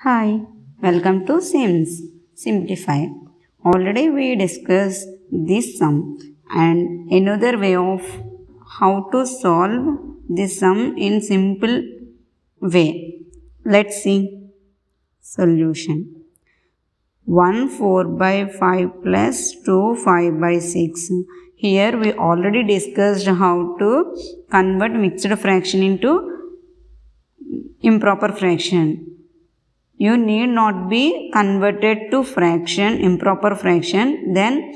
Hi, welcome to Sims Simplify. Already we discussed this sum and another way of how to solve this sum in simple way. Let's see solution. 1 4 by 5 plus 2 5 by 6. Here we already discussed how to convert mixed fraction into improper fraction. You need not be converted to fraction, improper fraction, then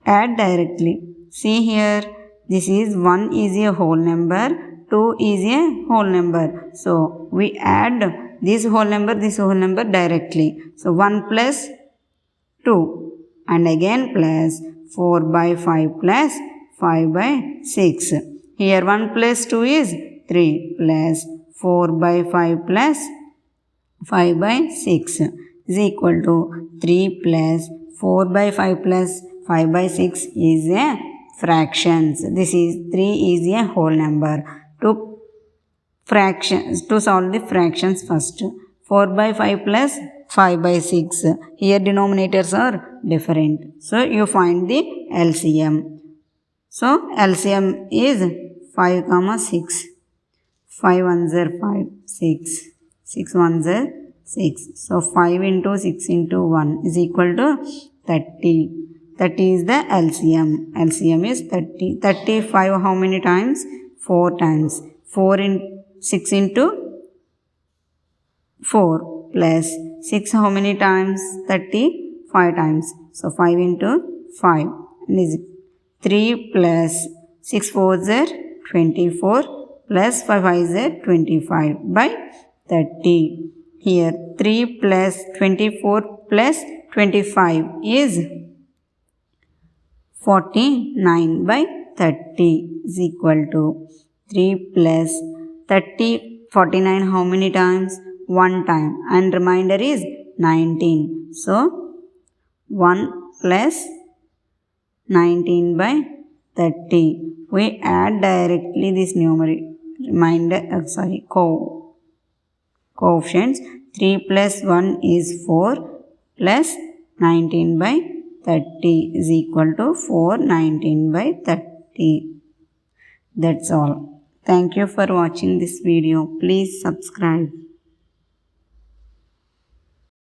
add directly. See here, this is 1 is a whole number, 2 is a whole number. So, we add this whole number directly. So, 1 plus 2 and again plus 4 by 5 plus 5 by 6. Here 1 plus 2 is 3 plus 4 by 5 plus 5 by 6 is equal to 3 plus 4 by 5 plus 5 by 6 is a fractions. This is 3 is a whole number. To solve the fractions first. 4 by 5 plus 5 by 6. Here denominators are different. So you find the LCM. So LCM is 5 comma 6. 5 ones are 5, 6. 6 ones are 6. So 5 into 6 into 1 is equal to 30. 30 is the LCM. LCM is 30. 35 how many times? 4 times. 6 into 4 plus 6 how many times? 30. 5 times. So 5 into 5 is 3 plus 6 4s are 24 plus 5 5s are 25 by 30. Here 3 plus 24 plus 25 is 49 by 30 is equal to 3 plus 30, 49 how many times? 1 time and remainder is 19. So 1 plus 19 by 30. We add directly this coefficients. 3 plus 1 is 4 plus 19 by 30 is equal to 419 by 30. That's all. Thank you for watching this video. Please subscribe.